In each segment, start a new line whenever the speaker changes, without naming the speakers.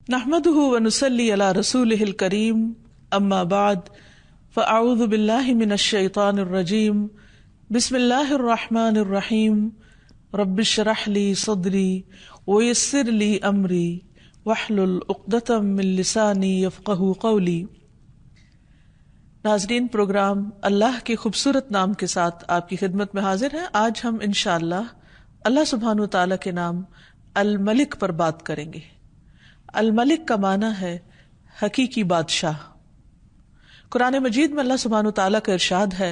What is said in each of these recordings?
نحمده ونصلي على رسوله الكريم اما بعد فاعوذ بالله من الشيطان الرجيم بسم الله الرحمن الرحيم رب اشرح لي صدري ويسر لي امري واحلل عقدة من لساني يفقهوا قولي۔ ناظرین، پروگرام اللہ کے خوبصورت نام کے ساتھ آپ کی خدمت میں حاضر ہے۔ آج ہم انشاءاللہ اللہ سبحانہ و تعالیٰ کے نام الملک پر بات کریں گے۔ الملک کا معنی ہے حقیقی بادشاہ۔ قرآن مجید میں اللہ سبحانہ وتعالیٰ کا ارشاد ہے،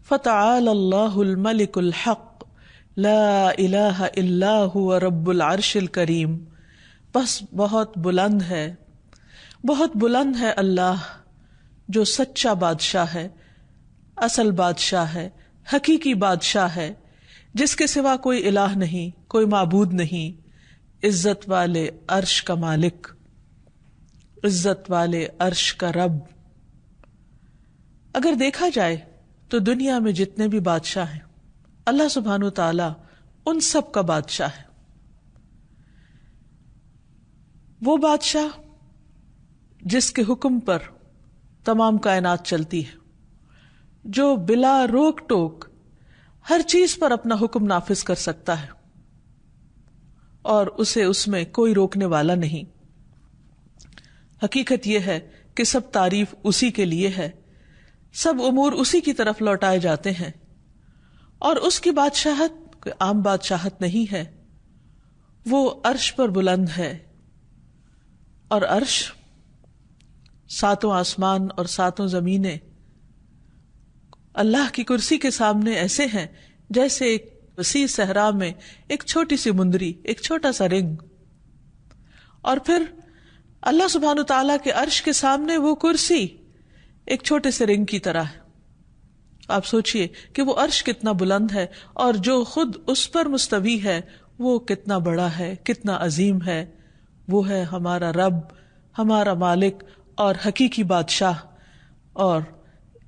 فَتَعَالَى اللَّهُ الْمَلِكُ الْحَقُّ لَا إِلَٰهَ إِلَّا هُوَ رَبُّ الْعَرْشِ الْكَرِيمِ۔ بس بہت بلند ہے اللہ جو سچا بادشاہ ہے، اصل بادشاہ ہے، حقیقی بادشاہ ہے، جس کے سوا کوئی الہ نہیں، کوئی معبود نہیں، عزت والے عرش کا مالک، عزت والے عرش کا رب۔ اگر دیکھا جائے تو دنیا میں جتنے بھی بادشاہ ہیں، اللہ سبحانہ و تعالی ان سب کا بادشاہ ہے۔ وہ بادشاہ جس کے حکم پر تمام کائنات چلتی ہے، جو بلا روک ٹوک ہر چیز پر اپنا حکم نافذ کر سکتا ہے اور اسے اس میں کوئی روکنے والا نہیں۔ حقیقت یہ ہے کہ سب تعریف اسی کے لیے ہے، سب امور اسی کی طرف لوٹائے جاتے ہیں، اور اس کی بادشاہت کوئی عام بادشاہت نہیں ہے۔ وہ عرش پر بلند ہے، اور عرش ساتوں آسمان اور ساتوں زمینیں اللہ کی کرسی کے سامنے ایسے ہیں جیسے ایک وسیع صحرا میں ایک چھوٹی سی مندری، ایک چھوٹا سا رنگ، اور پھر اللہ سبحانہ تعالیٰ کے عرش کے سامنے وہ کرسی ایک چھوٹے سے رنگ کی طرح ہے۔ آپ سوچئے کہ وہ عرش کتنا بلند ہے، اور جو خود اس پر مستوی ہے وہ کتنا بڑا ہے، کتنا عظیم ہے۔ وہ ہے ہمارا رب، ہمارا مالک اور حقیقی بادشاہ۔ اور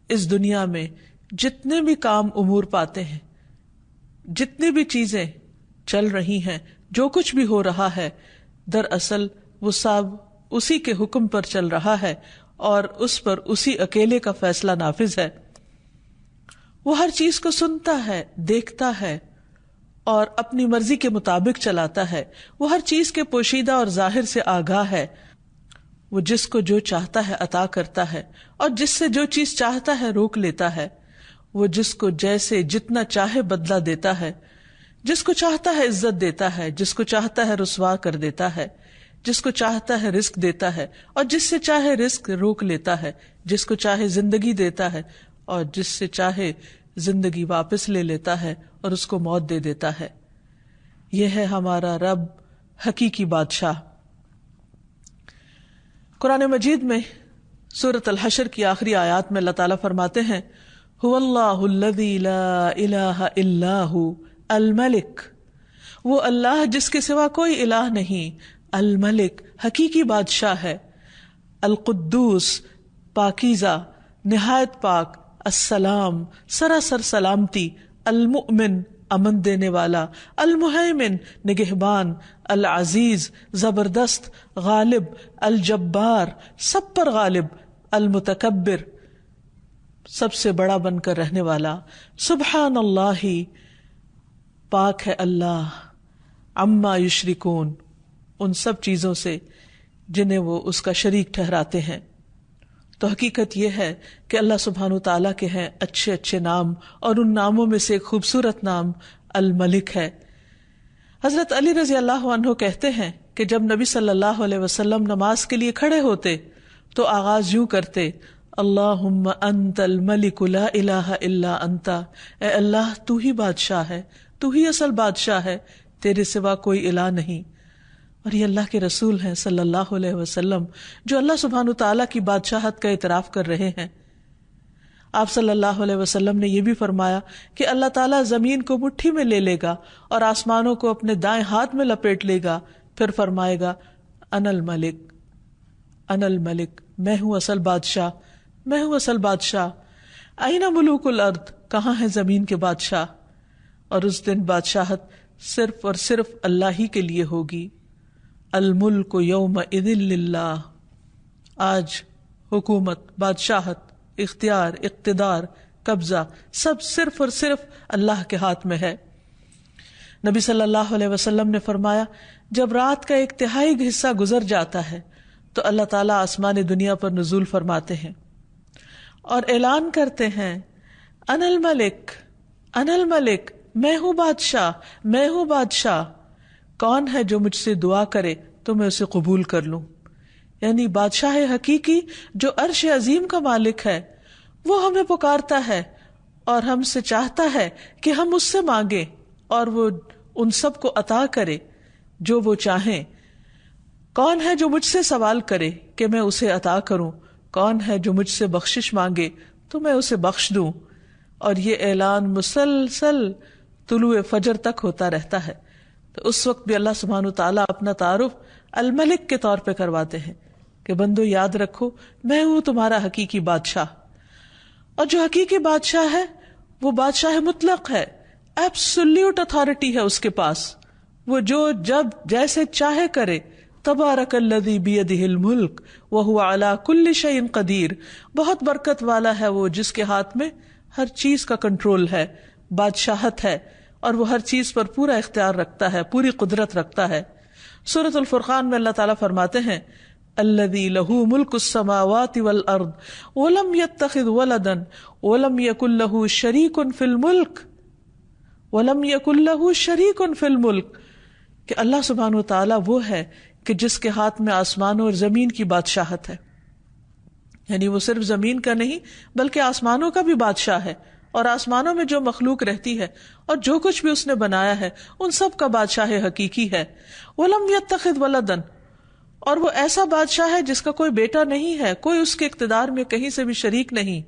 اس دنیا میں جتنے بھی کام امور پاتے ہیں، جتنی بھی چیزیں چل رہی ہیں، جو کچھ بھی ہو رہا ہے، دراصل وہ سب اسی کے حکم پر چل رہا ہے، اور اس پر اسی اکیلے کا فیصلہ نافذ ہے۔ وہ ہر چیز کو سنتا ہے، دیکھتا ہے اور اپنی مرضی کے مطابق چلاتا ہے۔ وہ ہر چیز کے پوشیدہ اور ظاہر سے آگاہ ہے۔ وہ جس کو جو چاہتا ہے عطا کرتا ہے، اور جس سے جو چیز چاہتا ہے روک لیتا ہے۔ وہ جس کو جیسے جتنا چاہے بدلہ دیتا ہے، جس کو چاہتا ہے عزت دیتا ہے، جس کو چاہتا ہے رسوا کر دیتا ہے، جس کو چاہتا ہے رزق دیتا ہے، اور جس سے چاہے رزق روک لیتا ہے، جس کو چاہے زندگی دیتا ہے، اور جس سے چاہے زندگی واپس لے لیتا ہے اور اس کو موت دے دیتا ہے۔ یہ ہے ہمارا رب، حقیقی بادشاہ۔ قرآن مجید میں سورۃ الحشر کی آخری آیات میں اللہ تعالیٰ فرماتے ہیں، هو اللہ الذی لا الہ الا ہو الملک۔ وہ اللہ جس کے سوا کوئی الہ نہیں، الملک حقیقی بادشاہ ہے، القدوس پاکیزہ، نہایت پاک، السلام سراسر سلامتی، المؤمن امن دینے والا، المہیمن نگہبان، العزیز زبردست، غالب، الجبار سب پر غالب، المتکبر سب سے بڑا بن کر رہنے والا، سبحان اللہ پاک ہے اللہ، عما یشرکون ان سب چیزوں سے جنہیں وہ اس کا شریک ٹھہراتے ہیں۔ تو حقیقت یہ ہے کہ اللہ سبحانہ تعالیٰ کے ہیں اچھے اچھے نام، اور ان ناموں میں سے ایک خوبصورت نام الملک ہے۔ حضرت علی رضی اللہ عنہ کہتے ہیں کہ جب نبی صلی اللہ علیہ وسلم نماز کے لیے کھڑے ہوتے تو آغاز یوں کرتے، اللہم انت الملک لا الہ الا انت۔ اے اللہ تو ہی بادشاہ ہے، تو ہی اصل بادشاہ ہے، تیرے سوا کوئی الہ نہیں۔ اور یہ اللہ کے رسول ہیں صلی اللہ علیہ وسلم، جو اللہ سبحانہ تعالیٰ کی بادشاہت کا اعتراف کر رہے ہیں۔ آپ صلی اللہ علیہ وسلم نے یہ بھی فرمایا کہ اللہ تعالیٰ زمین کو مٹھی میں لے لے گا اور آسمانوں کو اپنے دائیں ہاتھ میں لپیٹ لے گا، پھر فرمائے گا انا الملک، انا الملک، میں ہوں اصل بادشاہ، میں ہوں اصل بادشاہ۔ این ملوک الارض، کہاں ہے زمین کے بادشاہ؟ اور اس دن بادشاہت صرف اور صرف اللہ ہی کے لیے ہوگی۔ الملک یومئذ للہ، آج حکومت، بادشاہت، اختیار، اقتدار، قبضہ سب صرف اور صرف اللہ کے ہاتھ میں ہے۔ نبی صلی اللہ علیہ وسلم نے فرمایا جب رات کا 1/3 حصہ گزر جاتا ہے تو اللہ تعالیٰ آسمان دنیا پر نزول فرماتے ہیں اور اعلان کرتے ہیں انا الملک، انا الملک، میں ہوں بادشاہ، میں ہوں بادشاہ، کون ہے جو مجھ سے دعا کرے تو میں اسے قبول کر لوں۔ یعنی بادشاہ حقیقی جو عرش عظیم کا مالک ہے وہ ہمیں پکارتا ہے اور ہم سے چاہتا ہے کہ ہم اس سے مانگیں اور وہ ان سب کو عطا کرے جو وہ چاہیں۔ کون ہے جو مجھ سے سوال کرے کہ میں اسے عطا کروں، کون ہے جو مجھ سے بخشش مانگے تو میں اسے بخش دوں۔ اور یہ اعلان مسلسل طلوع فجر تک ہوتا رہتا ہے۔ تو اس وقت بھی اللہ سبحانہ وتعالیٰ اپنا تعارف الملک کے طور پہ کرواتے ہیں کہ بندو یاد رکھو میں ہوں تمہارا حقیقی بادشاہ۔ اور جو حقیقی بادشاہ ہے وہ بادشاہ مطلق ہے، ایبسولیوٹ اتھارٹی ہے اس کے پاس، وہ جو جب جیسے چاہے کرے۔ تبارک الذی بیدہ الملک وہو علی کل شیء قدیر، بہت برکت والا ہے وہ جس کے ہاتھ میں ہر چیز کا کنٹرول ہے، بادشاہت ہے، اور وہ ہر چیز پر پورا اختیار رکھتا ہے، پوری قدرت رکھتا ہے۔ سورۃ الفرقان میں اللہ تعالیٰ فرماتے ہیں الذی لہ ملک السماوات والارض ولم یتخذ ولدا ولم یکن لہ شریک فی الملک، ولم یکن لہ شریک فی الملک، کہ اللہ سبحانہ وتعالیٰ وہ ہے کہ جس کے ہاتھ میں آسمانوں اور زمین کی بادشاہت ہے، یعنی وہ صرف زمین کا نہیں بلکہ آسمانوں کا بھی بادشاہ ہے، اور آسمانوں میں جو مخلوق رہتی ہے اور جو کچھ بھی اس نے بنایا ہے ان سب کا بادشاہ حقیقی ہے۔ وَلَمْ يَتَّخِذْ وَلَدًا، اور وہ ایسا بادشاہ ہے جس کا کوئی بیٹا نہیں ہے، کوئی اس کے اقتدار میں کہیں سے بھی شریک نہیں۔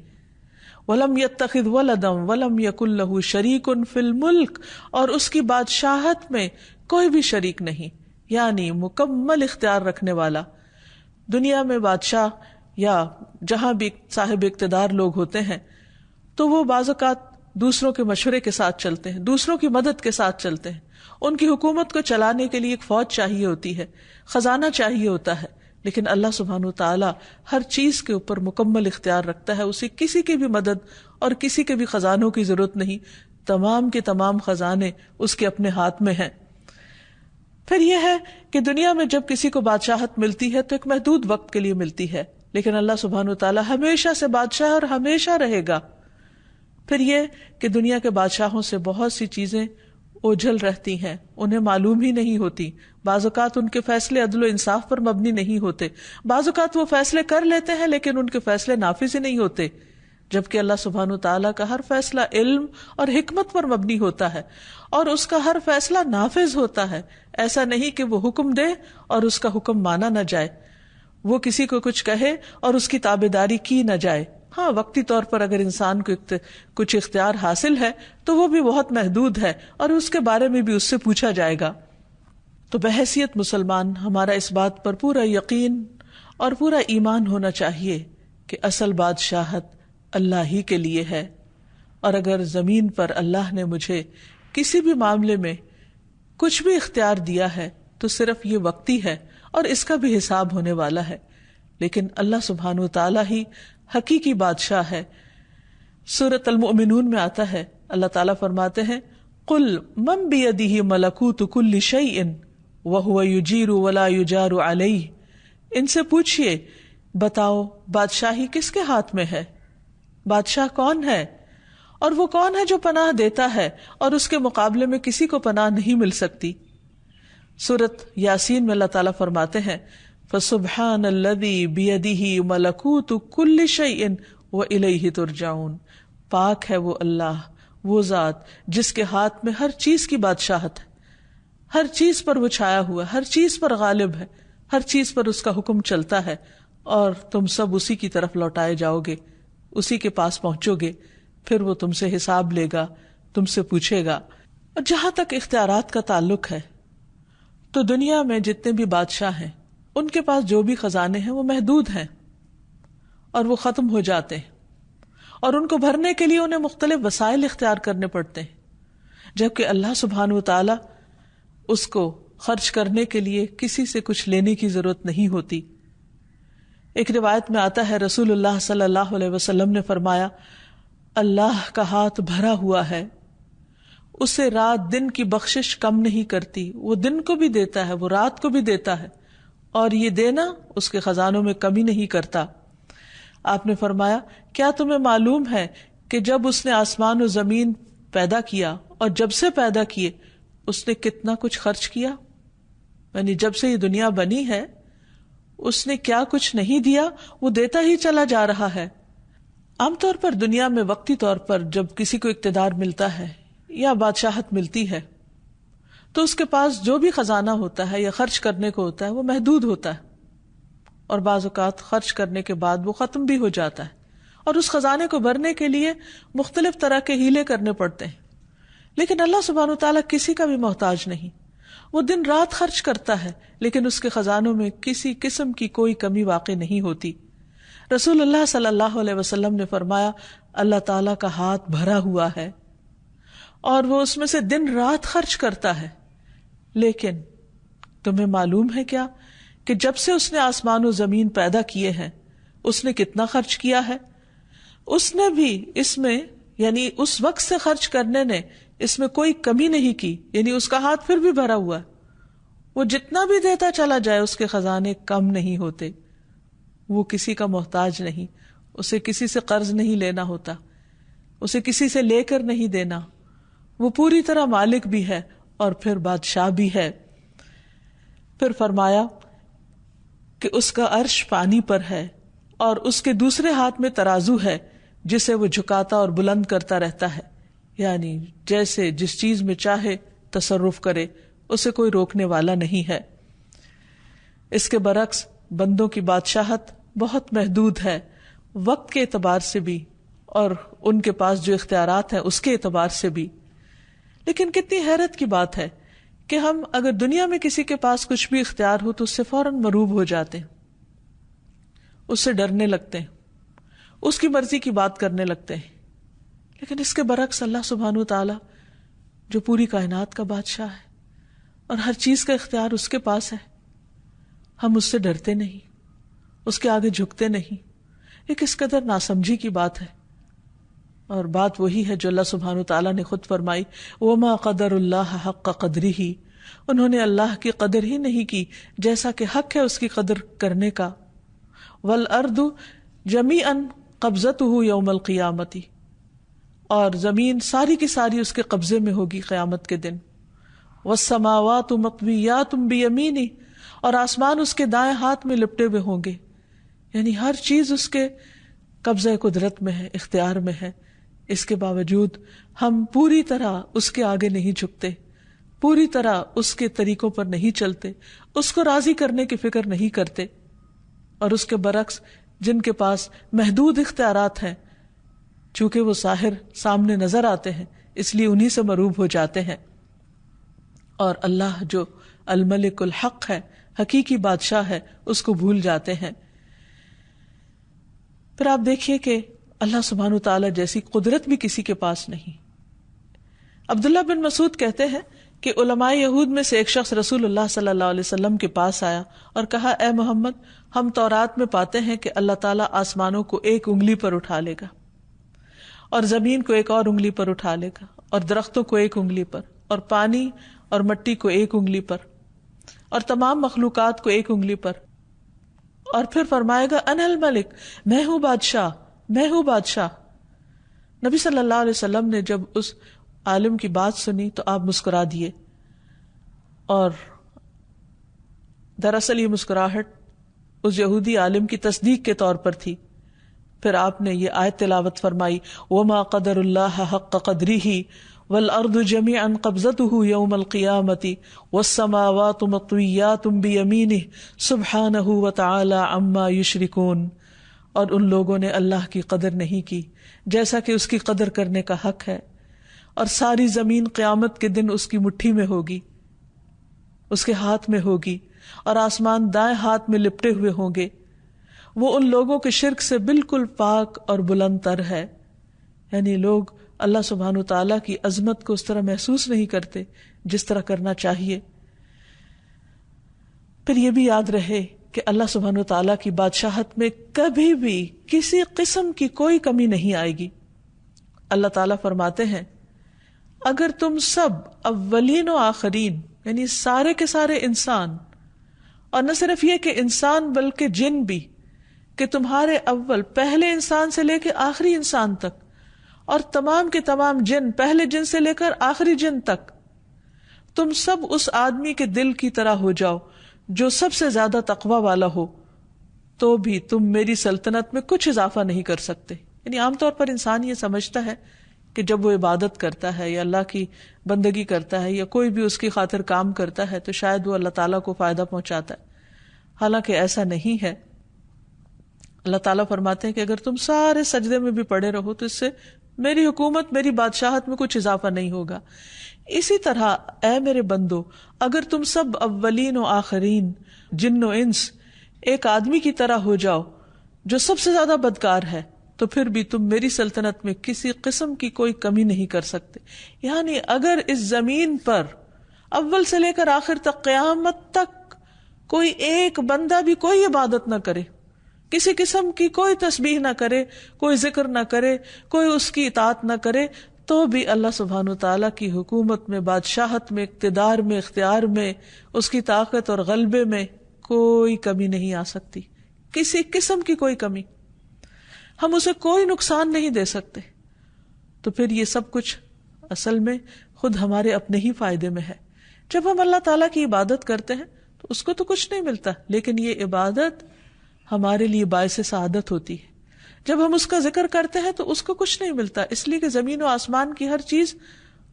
وَلَمْ يَتَّخِذْ وَلَدًا وَلَمْ يَكُنْ لَهُ شَرِيكٌ فِي الْمُلْكِ، اور اس کی بادشاہت میں کوئی بھی شریک نہیں، یعنی مکمل اختیار رکھنے والا۔ دنیا میں بادشاہ یا جہاں بھی صاحب اقتدار لوگ ہوتے ہیں تو وہ بعض اوقات دوسروں کے مشورے کے ساتھ چلتے ہیں، دوسروں کی مدد کے ساتھ چلتے ہیں۔ ان کی حکومت کو چلانے کے لیے ایک فوج چاہیے ہوتی ہے، خزانہ چاہیے ہوتا ہے، لیکن اللہ سبحانہ وتعالیٰ ہر چیز کے اوپر مکمل اختیار رکھتا ہے، اسے کسی کی بھی مدد اور کسی کے بھی خزانوں کی ضرورت نہیں، تمام کے تمام خزانے اس کے اپنے ہاتھ میں ہیں۔ پھر یہ ہے کہ دنیا میں جب کسی کو بادشاہت ملتی ہے تو ایک محدود وقت کے لیے ملتی ہے، لیکن اللہ سبحانہ وتعالیٰ ہمیشہ سے بادشاہ ہے اور ہمیشہ رہے گا۔ پھر یہ کہ دنیا کے بادشاہوں سے بہت سی چیزیں اوجھل رہتی ہیں، انہیں معلوم ہی نہیں ہوتی، بعض اوقات ان کے فیصلے عدل و انصاف پر مبنی نہیں ہوتے، بعض اوقات وہ فیصلے کر لیتے ہیں لیکن ان کے فیصلے نافذ ہی نہیں ہوتے، جبکہ اللہ سبحانہ وتعالیٰ کا ہر فیصلہ علم اور حکمت پر مبنی ہوتا ہے اور اس کا ہر فیصلہ نافذ ہوتا ہے۔ ایسا نہیں کہ وہ حکم دے اور اس کا حکم مانا نہ جائے، وہ کسی کو کچھ کہے اور اس کی تابعداری کی نہ جائے۔ ہاں، وقتی طور پر اگر انسان کو کچھ اختیار حاصل ہے تو وہ بھی بہت محدود ہے اور اس کے بارے میں بھی اس سے پوچھا جائے گا۔ تو بحیثیت مسلمان ہمارا اس بات پر پورا یقین اور پورا ایمان ہونا چاہیے کہ اصل بادشاہت اللہ ہی کے لیے ہے، اور اگر زمین پر اللہ نے مجھے کسی بھی معاملے میں کچھ بھی اختیار دیا ہے تو صرف یہ وقتی ہے اور اس کا بھی حساب ہونے والا ہے، لیکن اللہ سبحانہ وتعالیٰ ہی حقیقی بادشاہ ہے۔ سورۃ المؤمنون میں آتا ہے، اللہ تعالیٰ فرماتے ہیں قُلْ مَنْ بِيَدِهِ مَلَكُوتُ كُلِّ شَيْءٍ وَهُوَ يُجِيرُ وَلَا يُجَارُ عَلَيْهِ، ان سے پوچھئے بتاؤ بادشاہی کس کے ہاتھ میں ہے، بادشاہ کون ہے، اور وہ کون ہے جو پناہ دیتا ہے اور اس کے مقابلے میں کسی کو پناہ نہیں مل سکتی۔ سورۃ یاسین میں اللہ تعالیٰ فرماتے ہیں فَسُبْحَانَ الَّذِي بِيَدِهِ مَلَكُوتُ كُلِّ شَيْءٍ وَإِلَيْهِ تُرْجَعُونَ، پاک ہے وہ اللہ، وہ ذات جس کے ہاتھ میں ہر چیز کی بادشاہت ہے، ہر چیز پر وہ چھایا ہوا ہے، ہر چیز پر غالب ہے، ہر چیز پر اس کا حکم چلتا ہے، اور تم سب اسی کی طرف لوٹائے جاؤ گے، اسی کے پاس پہنچو گے، پھر وہ تم سے حساب لے گا، تم سے پوچھے گا۔ اور جہاں تک اختیارات کا تعلق ہے تو دنیا میں جتنے بھی بادشاہ ہیں ان کے پاس جو بھی خزانے ہیں وہ محدود ہیں اور وہ ختم ہو جاتے ہیں، اور ان کو بھرنے کے لیے انہیں مختلف وسائل اختیار کرنے پڑتے ہیں، جبکہ اللہ سبحانہ وتعالی اس کو خرچ کرنے کے لیے کسی سے کچھ لینے کی ضرورت نہیں ہوتی۔ ایک روایت میں آتا ہے رسول اللہ صلی اللہ علیہ وسلم نے فرمایا، اللہ کا ہاتھ بھرا ہوا ہے، اسے رات دن کی بخشش کم نہیں کرتی، وہ دن کو بھی دیتا ہے، وہ رات کو بھی دیتا ہے، اور یہ دینا اس کے خزانوں میں کمی نہیں کرتا۔ آپ نے فرمایا، کیا تمہیں معلوم ہے کہ جب اس نے آسمان و زمین پیدا کیا اور جب سے پیدا کیے اس نے کتنا کچھ خرچ کیا؟ یعنی جب سے یہ دنیا بنی ہے اس نے کیا کچھ نہیں دیا، وہ دیتا ہی چلا جا رہا ہے۔ عام طور پر دنیا میں وقتی طور پر جب کسی کو اقتدار ملتا ہے یا بادشاہت ملتی ہے تو اس کے پاس جو بھی خزانہ ہوتا ہے یا خرچ کرنے کو ہوتا ہے وہ محدود ہوتا ہے، اور بعض اوقات خرچ کرنے کے بعد وہ ختم بھی ہو جاتا ہے، اور اس خزانے کو بھرنے کے لیے مختلف طرح کے ہیلے کرنے پڑتے ہیں۔ لیکن اللہ سبحانہ وتعالیٰ کسی کا بھی محتاج نہیں، وہ دن رات خرچ کرتا ہے لیکن اس کے خزانوں میں کسی قسم کی کوئی کمی واقع نہیں ہوتی۔ رسول اللہ صلی اللہ علیہ وسلم نے فرمایا، اللہ تعالیٰ کا ہاتھ بھرا ہوا ہے اور وہ اس میں سے دن رات خرچ کرتا ہے، لیکن تمہیں معلوم ہے کیا کہ جب سے اس نے آسمان و زمین پیدا کیے ہیں اس نے کتنا خرچ کیا ہے؟ اس نے بھی اس میں یعنی اس وقت سے خرچ کرنے نے اس میں کوئی کمی نہیں کی، یعنی اس کا ہاتھ پھر بھی بھرا ہوا ہے، وہ جتنا بھی دیتا چلا جائے اس کے خزانے کم نہیں ہوتے، وہ کسی کا محتاج نہیں، اسے کسی سے قرض نہیں لینا ہوتا، اسے کسی سے لے کر نہیں دینا، وہ پوری طرح مالک بھی ہے اور پھر بادشاہ بھی ہے۔ پھر فرمایا کہ اس کا عرش پانی پر ہے اور اس کے دوسرے ہاتھ میں ترازو ہے جسے وہ جھکاتا اور بلند کرتا رہتا ہے، یعنی جیسے جس چیز میں چاہے تصرف کرے، اسے کوئی روکنے والا نہیں ہے۔ اس کے برعکس بندوں کی بادشاہت بہت محدود ہے، وقت کے اعتبار سے بھی اور ان کے پاس جو اختیارات ہیں اس کے اعتبار سے بھی۔ لیکن کتنی حیرت کی بات ہے کہ ہم اگر دنیا میں کسی کے پاس کچھ بھی اختیار ہو تو اس سے فوراً مروب ہو جاتے ہیں، اس سے ڈرنے لگتے ہیں، اس کی مرضی کی بات کرنے لگتے ہیں۔ لیکن اس کے برعکس اللہ سبحانہ وتعالی جو پوری کائنات کا بادشاہ ہے اور ہر چیز کا اختیار اس کے پاس ہے، ہم اس سے ڈرتے نہیں، اس کے آگے جھکتے نہیں۔ یہ کس قدر ناسمجھی کی بات ہے، اور بات وہی ہے جو اللہ سبحانہ وتعالی نے خود فرمائی، وَمَا قَدَرُ اللَّهَ حَقَّ قَدْرِهِ، انہوں نے اللہ کی قدر ہی نہیں کی جیسا کہ حق ہے اس کی قدر کرنے کا۔ وَالْأَرْضُ جَمِيعًا قَبْضَتُهُ يَوْمَ الْقِيَامَةِ، اور زمین ساری کی ساری اس کے قبضے میں ہوگی قیامت کے دن۔ وَالسَّمَاوَاتُ مَطْوِيَّاتٌ بِيَمِينِهِ، اور آسمان اس کے دائیں ہاتھ میں لپٹے ہوئے ہوں گے، یعنی ہر چیز اس کے قبضہ قدرت میں ہے، اختیار میں ہے۔ اس کے باوجود ہم پوری طرح اس کے آگے نہیں جھکتے، پوری طرح اس کے طریقوں پر نہیں چلتے، اس کو راضی کرنے کی فکر نہیں کرتے، اور اس کے برعکس جن کے پاس محدود اختیارات ہیں، چونکہ وہ ظاہر سامنے نظر آتے ہیں اس لیے انہی سے مروب ہو جاتے ہیں، اور اللہ جو الملک الحق ہے، حقیقی بادشاہ ہے، اس کو بھول جاتے ہیں۔ پھر آپ دیکھیے کہ اللہ سبحانہ وتعالی جیسی قدرت بھی کسی کے پاس نہیں۔ عبداللہ بن مسعود کہتے ہیں کہ علماء یہود میں سے ایک شخص رسول اللہ صلی اللہ علیہ وسلم کے پاس آیا اور کہا، اے محمد، ہم تورات میں پاتے ہیں کہ اللہ تعالیٰ آسمانوں کو ایک انگلی پر اٹھا لے گا اور زمین کو ایک اور انگلی پر اٹھا لے گا اور درختوں کو ایک انگلی پر اور پانی اور مٹی کو ایک انگلی پر اور تمام مخلوقات کو ایک انگلی پر، اور پھر فرمائے گا انا الملک، میں ہوں بادشاہ، میں ہوں بادشاہ۔ نبی صلی اللہ علیہ وسلم نے جب اس عالم کی بات سنی تو آپ مسکرا دیے، اور دراصل یہ مسکراہٹ اس یہودی عالم کی تصدیق کے طور پر تھی۔ پھر آپ نے یہ آیت تلاوت فرمائی، وَمَا قَدَرُ اللَّهَ حَقَّ قَدْرِهِ وَالْأَرْضُ جَمِيعًا قَبْضَتُهُ يَوْمَ الْقِيَامَةِ وَالسَّمَاوَاتُ مَطْوِيَّاتٌ بِيَمِينِهِ سُبْحَانَهُ وَتَعَالَى عَمَّا يُشْرِكُونَ، اور ان لوگوں نے اللہ کی قدر نہیں کی جیسا کہ اس کی قدر کرنے کا حق ہے، اور ساری زمین قیامت کے دن اس کی مٹھی میں ہوگی، اس کے ہاتھ میں ہوگی، اور آسمان دائیں ہاتھ میں لپٹے ہوئے ہوں گے۔ وہ ان لوگوں کے شرک سے بالکل پاک اور بلند تر ہے، یعنی لوگ اللہ سبحانہ وتعالیٰ کی عظمت کو اس طرح محسوس نہیں کرتے جس طرح کرنا چاہیے۔ پھر یہ بھی یاد رہے کہ اللہ سبحانہ و تعالیٰ کی بادشاہت میں کبھی بھی کسی قسم کی کوئی کمی نہیں آئے گی. اللہ تعالیٰ فرماتے ہیں اگر تم سب اولین و آخرین یعنی سارے کے سارے انسان، اور نہ صرف یہ کہ انسان بلکہ جن بھی، کہ تمہارے اول پہلے انسان سے لے کے آخری انسان تک، اور تمام کے تمام جن پہلے جن سے لے کر آخری جن تک، تم سب اس آدمی کے دل کی طرح ہو جاؤ جو سب سے زیادہ تقوی والا ہو، تو بھی تم میری سلطنت میں کچھ اضافہ نہیں کر سکتے. یعنی عام طور پر انسان یہ سمجھتا ہے کہ جب وہ عبادت کرتا ہے یا اللہ کی بندگی کرتا ہے یا کوئی بھی اس کی خاطر کام کرتا ہے تو شاید وہ اللہ تعالیٰ کو فائدہ پہنچاتا ہے، حالانکہ ایسا نہیں ہے. اللہ تعالیٰ فرماتے ہیں کہ اگر تم سارے سجدے میں بھی پڑے رہو تو اس سے میری حکومت، میری بادشاہت میں کچھ اضافہ نہیں ہوگا. اسی طرح اے میرے بندو، اگر تم سب اولین و آخرین جن و انس ایک آدمی کی طرح ہو جاؤ جو سب سے زیادہ بدکار ہے، تو پھر بھی تم میری سلطنت میں کسی قسم کی کوئی کمی نہیں کر سکتے. یعنی اگر اس زمین پر اول سے لے کر آخر تک قیامت تک کوئی ایک بندہ بھی کوئی عبادت نہ کرے، کسی قسم کی کوئی تسبیح نہ کرے، کوئی ذکر نہ کرے، کوئی اس کی اطاعت نہ کرے، تو بھی اللہ سبحانہ تعالیٰ کی حکومت میں، بادشاہت میں، اقتدار میں، اختیار میں، اس کی طاقت اور غلبے میں کوئی کمی نہیں آ سکتی، کسی قسم کی کوئی کمی. ہم اسے کوئی نقصان نہیں دے سکتے. تو پھر یہ سب کچھ اصل میں خود ہمارے اپنے ہی فائدے میں ہے. جب ہم اللہ تعالیٰ کی عبادت کرتے ہیں تو اس کو تو کچھ نہیں ملتا، لیکن یہ عبادت ہمارے لیے باعث سعادت ہوتی ہے. جب ہم اس کا ذکر کرتے ہیں تو اس کو کچھ نہیں ملتا، اس لیے کہ زمین و آسمان کی ہر چیز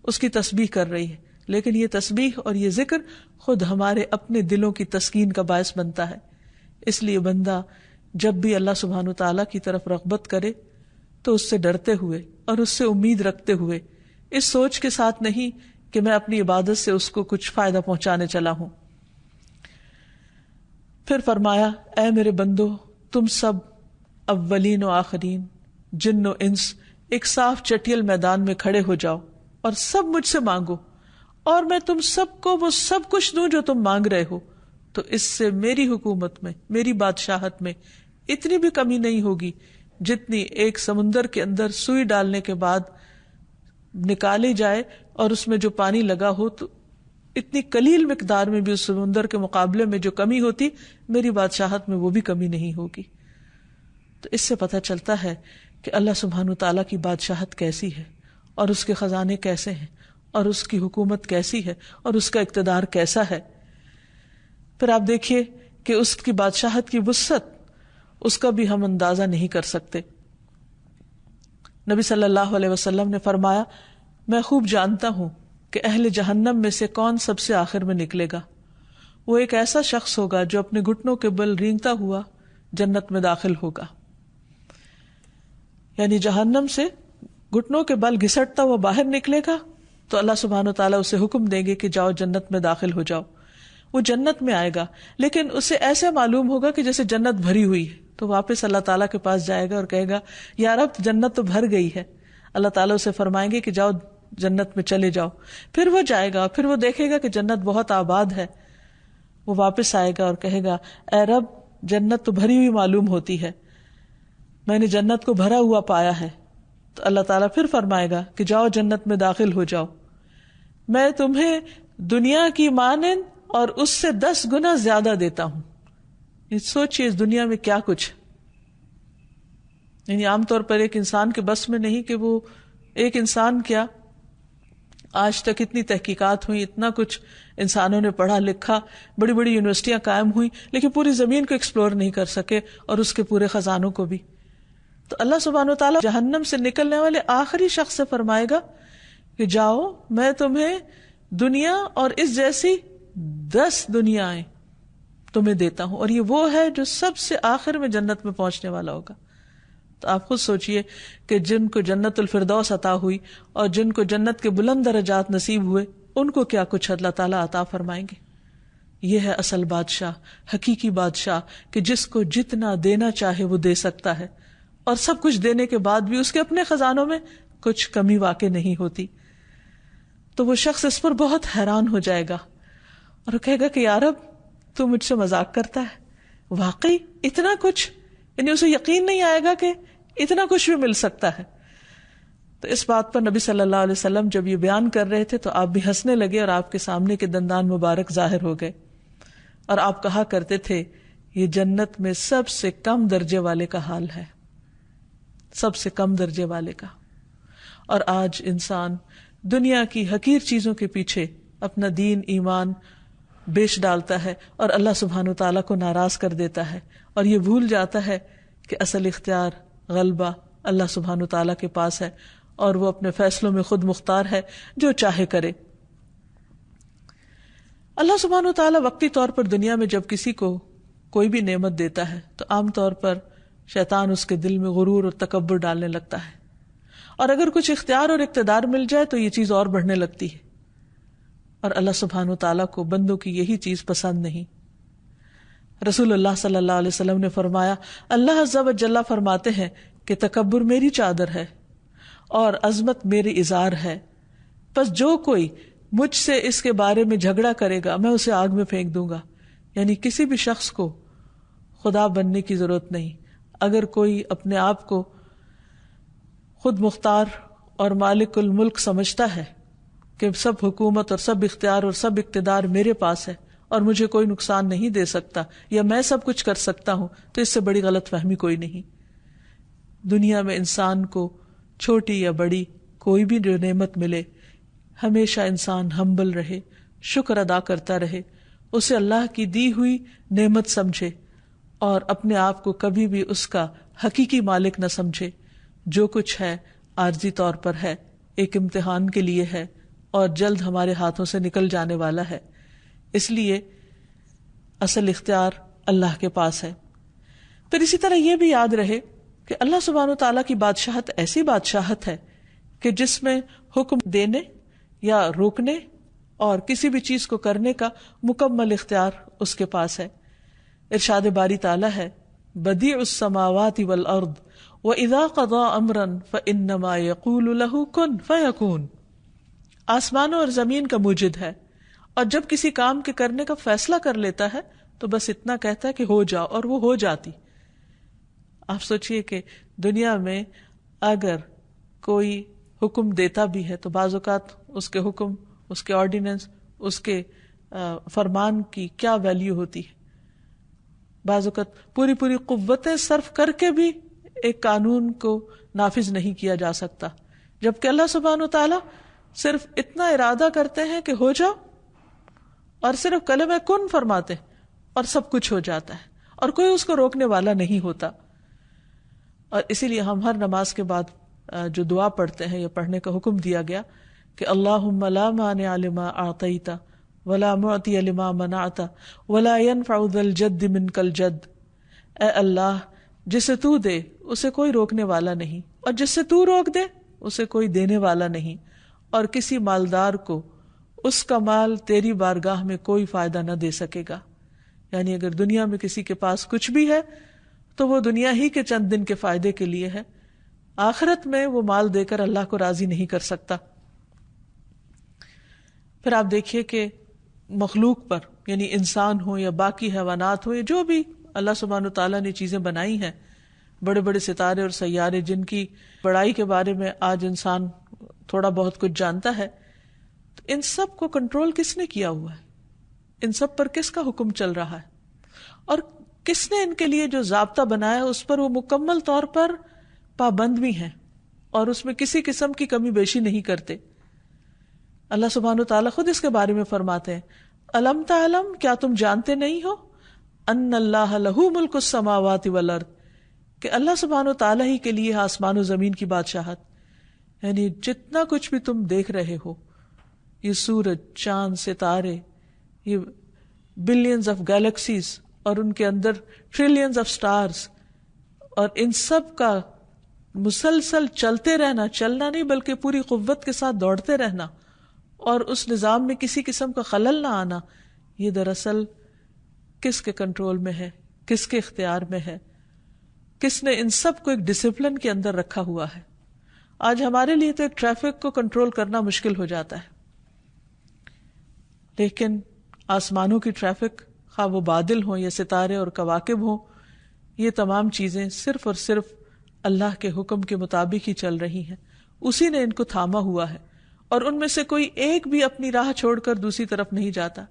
اس کی تسبیح کر رہی ہے، لیکن یہ تسبیح اور یہ ذکر خود ہمارے اپنے دلوں کی تسکین کا باعث بنتا ہے. اس لیے بندہ جب بھی اللہ سبحانہ تعالیٰ کی طرف رغبت کرے تو اس سے ڈرتے ہوئے اور اس سے امید رکھتے ہوئے، اس سوچ کے ساتھ نہیں کہ میں اپنی عبادت سے اس کو کچھ فائدہ پہنچانے چلا ہوں. پھر فرمایا اے میرے بندو، تم سب اولین و آخرین جن و انس ایک صاف چٹیل میدان میں کھڑے ہو جاؤ اور سب مجھ سے مانگو، اور میں تم سب کو وہ سب کچھ دوں جو تم مانگ رہے ہو. تو اس سے میری حکومت میں، میری بادشاہت میں اتنی بھی کمی نہیں ہوگی جتنی ایک سمندر کے اندر سوئی ڈالنے کے بعد نکالی جائے اور اس میں جو پانی لگا ہو، تو اتنی قلیل مقدار میں بھی اس سمندر کے مقابلے میں جو کمی ہوتی، میری بادشاہت میں وہ بھی کمی نہیں ہوگی. تو اس سے پتہ چلتا ہے کہ اللہ سبحانہ تعالیٰ کی بادشاہت کیسی ہے، اور اس کے خزانے کیسے ہیں، اور اس کی حکومت کیسی ہے، اور اس کا اقتدار کیسا ہے. پھر آپ دیکھیے کہ اس کی بادشاہت کی وسعت، اس کا بھی ہم اندازہ نہیں کر سکتے. نبی صلی اللہ علیہ وسلم نے فرمایا میں خوب جانتا ہوں کہ اہل جہنم میں سے کون سب سے آخر میں نکلے گا. وہ ایک ایسا شخص ہوگا جو اپنے گھٹنوں کے بل رینگتا ہوا جنت میں داخل ہوگا. یعنی جہنم سے گھٹنوں کے بل گھسٹتا ہوا باہر نکلے گا تو اللہ سبحانہ تعالیٰ اسے حکم دیں گے کہ جاؤ جنت میں داخل ہو جاؤ. وہ جنت میں آئے گا، لیکن اسے ایسے معلوم ہوگا کہ جیسے جنت بھری ہوئی ہے. تو واپس اللہ تعالیٰ کے پاس جائے گا اور کہے گا یا رب جنت تو بھر گئی ہے. اللہ تعالیٰ اسے فرمائیں گے کہ جاؤ جنت میں چلے جاؤ. پھر وہ جائے گا، پھر وہ دیکھے گا کہ جنت بہت آباد ہے. وہ واپس آئے گا اور کہے گا اے رب جنت تو بھری ہوئی معلوم ہوتی ہے، میں نے جنت کو بھرا ہوا پایا ہے. تو اللہ تعالیٰ پھر فرمائے گا کہ جاؤ جنت میں داخل ہو جاؤ، میں تمہیں دنیا کی مانند اور اس سے 10 گنا زیادہ دیتا ہوں. سوچئے اس دنیا میں کیا کچھ، یعنی عام طور پر ایک انسان کے بس میں نہیں کہ وہ ایک انسان کیا، آج تک اتنی تحقیقات ہوئی، اتنا کچھ انسانوں نے پڑھا لکھا، بڑی بڑی یونیورسٹیاں قائم ہوئی، لیکن پوری زمین کو ایکسپلور نہیں کر سکے اور اس کے پورے خزانوں کو بھی. تو اللہ سبحانہ وتعالی جہنم سے نکلنے والے آخری شخص سے فرمائے گا کہ جاؤ میں تمہیں دنیا اور اس جیسی 10 دنیایں تمہیں دیتا ہوں، اور یہ وہ ہے جو سب سے آخر میں جنت میں پہنچنے والا ہوگا. تو آپ خود سوچئے کہ جن کو جنت الفردوس عطا ہوئی اور جن کو جنت کے بلند درجات نصیب ہوئے، ان کو کیا کچھ اللہ تعالیٰ عطا فرمائیں گے. یہ ہے اصل بادشاہ، حقیقی بادشاہ، کہ جس کو جتنا دینا چاہے وہ دے سکتا ہے، اور سب کچھ دینے کے بعد بھی اس کے اپنے خزانوں میں کچھ کمی واقع نہیں ہوتی. تو وہ شخص اس پر بہت حیران ہو جائے گا اور کہے گا کہ یا رب تو مجھ سے مذاق کرتا ہے؟ واقعی اتنا کچھ، یعنی اسے یقین نہیں آئے گا کہ اتنا کچھ بھی مل سکتا ہے. تو اس بات پر نبی صلی اللہ علیہ وسلم جب یہ بیان کر رہے تھے تو آپ بھی ہنسنے لگے اور آپ کے سامنے کے دندان مبارک ظاہر ہو گئے، اور آپ کہا کرتے تھے یہ جنت میں سب سے کم درجے والے کا حال ہے، سب سے کم درجے والے کا. اور آج انسان دنیا کی حقیر چیزوں کے پیچھے اپنا دین ایمان بیچ ڈالتا ہے اور اللہ سبحانہ وتعالیٰ کو ناراض کر دیتا ہے، اور یہ بھول جاتا ہے کہ اصل اختیار غلبہ اللہ سبحانہ وتعالیٰ کے پاس ہے، اور وہ اپنے فیصلوں میں خود مختار ہے، جو چاہے کرے. اللہ سبحانہ وتعالیٰ وقتی طور پر دنیا میں جب کسی کو کوئی بھی نعمت دیتا ہے تو عام طور پر شیطان اس کے دل میں غرور اور تکبر ڈالنے لگتا ہے، اور اگر کچھ اختیار اور اقتدار مل جائے تو یہ چیز اور بڑھنے لگتی ہے، اور اللہ سبحانہ وتعالیٰ کو بندوں کی یہی چیز پسند نہیں. رسول اللہ صلی اللہ علیہ وسلم نے فرمایا، اللہ عز و جل فرماتے ہیں کہ تکبر میری چادر ہے اور عظمت میری ازار ہے، پس جو کوئی مجھ سے اس کے بارے میں جھگڑا کرے گا میں اسے آگ میں پھینک دوں گا. یعنی کسی بھی شخص کو خدا بننے کی ضرورت نہیں. اگر کوئی اپنے آپ کو خود مختار اور مالک الملک سمجھتا ہے کہ سب حکومت اور سب اختیار اور سب اقتدار میرے پاس ہے اور مجھے کوئی نقصان نہیں دے سکتا یا میں سب کچھ کر سکتا ہوں، تو اس سے بڑی غلط فہمی کوئی نہیں. دنیا میں انسان کو چھوٹی یا بڑی کوئی بھی جو نعمت ملے، ہمیشہ انسان ہمبل رہے، شکر ادا کرتا رہے، اسے اللہ کی دی ہوئی نعمت سمجھے اور اپنے آپ کو کبھی بھی اس کا حقیقی مالک نہ سمجھے. جو کچھ ہے عارضی طور پر ہے، ایک امتحان کے لیے ہے اور جلد ہمارے ہاتھوں سے نکل جانے والا ہے. اس لیے اصل اختیار اللہ کے پاس ہے. پھر اسی طرح یہ بھی یاد رہے کہ اللہ سبحانہ وتعالیٰ کی بادشاہت ایسی بادشاہت ہے کہ جس میں حکم دینے یا روکنے اور کسی بھی چیز کو کرنے کا مکمل اختیار اس کے پاس ہے. ارشاد باری تعالیٰ ہے، بدیع السماوات والارض وَإِذَا قَضَى أَمْرًا فَإِنَّمَا يَقُولُ لَهُ كُن فَيَكُونُ. آسمانوں اور زمین کا موجد ہے، اور جب کسی کام کے کرنے کا فیصلہ کر لیتا ہے تو بس اتنا کہتا ہے کہ ہو جاؤ، اور وہ ہو جاتی. آپ سوچئے کہ دنیا میں اگر کوئی حکم دیتا بھی ہے تو بعض اوقات اس کے حکم، اس کے آرڈیننس، اس کے فرمان کی کیا ویلیو ہوتی ہے. بعض اوقات پوری قوتیں صرف کر کے بھی ایک قانون کو نافذ نہیں کیا جا سکتا، جبکہ اللہ سبحانہ و تعالیٰ صرف اتنا ارادہ کرتے ہیں کہ ہو جاؤ، اور صرف کلمہ کن فرماتے اور سب کچھ ہو جاتا ہے، اور کوئی اس کو روکنے والا نہیں ہوتا. اور اسی لیے ہم ہر نماز کے بعد جو دعا پڑھتے ہیں یا پڑھنے کا حکم دیا گیا کہ اللہم لا مانع لما اعطیت ولا معطی لما منعت ولا ينفع ذا الجد منک الجد. اے اللہ، جسے تو دے اسے کوئی روکنے والا نہیں، اور جس سے تو روک دے اسے کوئی دینے والا نہیں، اور کسی مالدار کو اس کا مال تیری بارگاہ میں کوئی فائدہ نہ دے سکے گا. یعنی اگر دنیا میں کسی کے پاس کچھ بھی ہے تو وہ دنیا ہی کے چند دن کے فائدے کے لیے ہے، آخرت میں وہ مال دے کر اللہ کو راضی نہیں کر سکتا. پھر آپ دیکھیے کہ مخلوق پر، یعنی انسان ہو یا باقی حیوانات ہو، یا جو بھی اللہ سبحانہ تعالیٰ نے چیزیں بنائی ہیں، بڑے بڑے ستارے اور سیارے جن کی بڑائی کے بارے میں آج انسان تھوڑا بہت کچھ جانتا ہے، تو ان سب کو کنٹرول کس نے کیا ہوا ہے؟ ان سب پر کس کا حکم چل رہا ہے؟ اور کس نے ان کے لیے جو ضابطہ بنایا اس پر وہ مکمل طور پر پابند بھی ہیں اور اس میں کسی قسم کی کمی بیشی نہیں کرتے. اللہ سبحانہ تعالیٰ خود اس کے بارے میں فرماتے ہیں، الم تعلم، کیا تم جانتے نہیں ہو، ان اللہ لہ ملک السماوات والارض، کہ اللہ سبحانہ تعالیٰ ہی کے لیے آسمان و زمین کی بادشاہت. یعنی جتنا کچھ بھی تم دیکھ رہے ہو، یہ سورج، چاند، ستارے، یہ بلینز آف گیلیکسیز اور ان کے اندر ٹریلینز آف سٹارز، اور ان سب کا مسلسل چلتے رہنا، چلنا نہیں بلکہ پوری قوت کے ساتھ دوڑتے رہنا، اور اس نظام میں کسی قسم کا خلل نہ آنا، یہ دراصل کس کے کنٹرول میں ہے، کس کے اختیار میں ہے، کس نے ان سب کو ایک ڈسپلن کے اندر رکھا ہوا ہے. آج ہمارے لیے تو ایک ٹریفک کو کنٹرول کرنا مشکل ہو جاتا ہے، لیکن آسمانوں کی ٹریفک خواہ وہ بادل ہوں یا ستارے اور کواکب ہوں، یہ تمام چیزیں صرف اور صرف اللہ کے حکم کے مطابق ہی چل رہی ہیں، اسی نے ان کو تھاما ہوا ہے، اور ان میں سے کوئی ایک بھی اپنی راہ چھوڑ کر دوسری طرف نہیں جاتا۔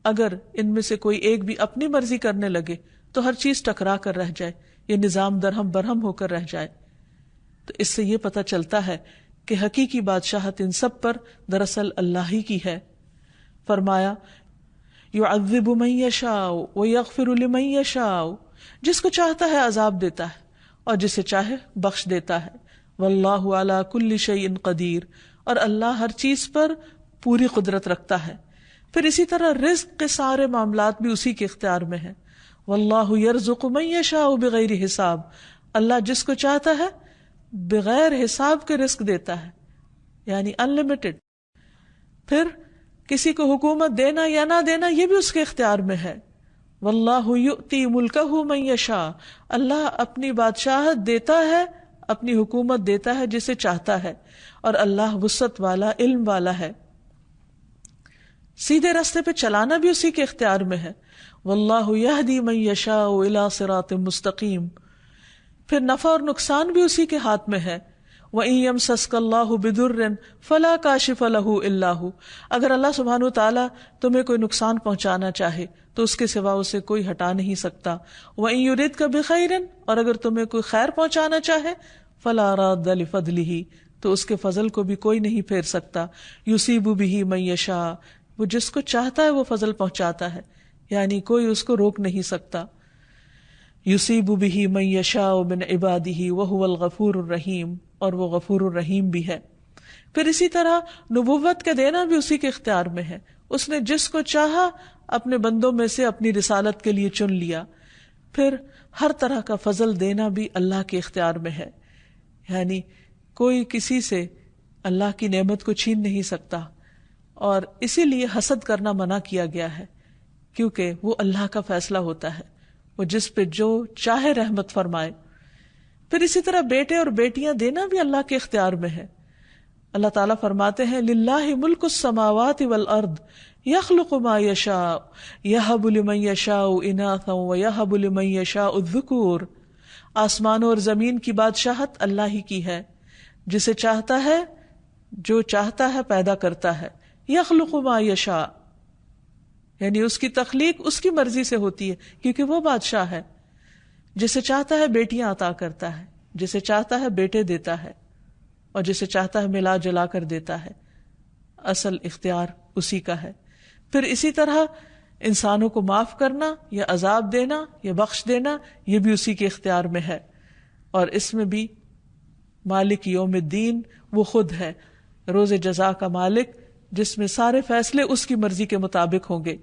اگر ان میں سے کوئی ایک بھی اپنی مرضی کرنے لگے تو ہر چیز ٹکرا کر رہ جائے، یہ نظام درہم برہم ہو کر رہ جائے۔ تو اس سے یہ پتہ چلتا ہے کہ حقیقی بادشاہت ان سب پر دراصل اللہ ہی کی ہے۔ فرمایا یعذب من یشاء ویغفر لمن یشاء، جس کو چاہتا ہے عذاب دیتا ہے اور جسے چاہے بخش دیتا ہے۔ واللہ علی کل شیء قدیر، اور اللہ ہر چیز پر پوری قدرت رکھتا ہے۔ پھر اسی طرح رزق کے سارے معاملات بھی اسی کے اختیار میں ہیں۔ واللہ یرزق من یشاء بغیر حساب، اللہ جس کو چاہتا ہے بغیر حساب کے رزق دیتا ہے، یعنی انلمیٹڈ۔ پھر کسی کو حکومت دینا یا نہ دینا یہ بھی اس کے اختیار میں ہے۔ واللہ یؤتی ملکہ من یشاء، اللہ اپنی بادشاہت دیتا ہے، اپنی حکومت دیتا ہے جسے چاہتا ہے، اور اللہ وسعت والا، علم والا ہے۔ سیدھے راستے پہ چلانا بھی اسی کے اختیار میں ہے۔ واللہ یہدی من یشاء الی صراط مستقیم۔ پھر نفع اور نقصان بھی اسی کے ہاتھ میں ہے۔ وَإِن يَمْسَسْكَ اللَّهُ بِضُرٍّ فَلَا كَاشِفَ لَهُ إِلَّا هُوَ، اگر اللہ سبحانہ وتعالیٰ تمہیں کوئی نقصان پہنچانا چاہے تو اس کے سوا اسے کوئی ہٹا نہیں سکتا۔ وَإِن يُرِدْكَ بِخَيْرٍ، اور اگر تمہیں کوئی خیر پہنچانا چاہے فَلَا رَادَّ لِفَضْلِهِ، تو اس کے فضل کو بھی کوئی نہیں پھیر سکتا۔ يُصِيبُ بِهِ مَن يَشَاءُ، وہ جس کو چاہتا ہے وہ فضل پہنچاتا ہے، یعنی کوئی اس کو روک نہیں سکتا۔ یصیب بہ من یشاء من عبادہ وہو الغفور الرحیم، اور وہ غفور الرحیم بھی ہے۔ پھر اسی طرح نبوت کا دینا بھی اسی کے اختیار میں ہے، اس نے جس کو چاہا اپنے بندوں میں سے اپنی رسالت کے لیے چن لیا۔ پھر ہر طرح کا فضل دینا بھی اللہ کے اختیار میں ہے، یعنی کوئی کسی سے اللہ کی نعمت کو چھین نہیں سکتا، اور اسی لیے حسد کرنا منع کیا گیا ہے، کیونکہ وہ اللہ کا فیصلہ ہوتا ہے، وہ جس پہ جو چاہے رحمت فرمائے۔ پھر اسی طرح بیٹے اور بیٹیاں دینا بھی اللہ کے اختیار میں ہے۔ اللہ تعالیٰ فرماتے ہیں للہ ملک السماوات والارض یخلق ما یشاء یہب لمن یشاء اناثا ویہب لمن یشاء الذکور، آسمانوں اور زمین کی بادشاہت اللہ ہی کی ہے، جسے چاہتا ہے جو چاہتا ہے پیدا کرتا ہے۔ یخلق ما یشاء، یعنی اس کی تخلیق اس کی مرضی سے ہوتی ہے، کیونکہ وہ بادشاہ ہے۔ جسے چاہتا ہے بیٹیاں عطا کرتا ہے، جسے چاہتا ہے بیٹے دیتا ہے، اور جسے چاہتا ہے ملا جلا کر دیتا ہے۔ اصل اختیار اسی کا ہے۔ پھر اسی طرح انسانوں کو معاف کرنا یا عذاب دینا یا بخش دینا یہ بھی اسی کے اختیار میں ہے، اور اس میں بھی مالک یوم الدین وہ خود ہے، روز جزا کا مالک، جس میں سارے فیصلے اس کی مرضی کے مطابق ہوں گے۔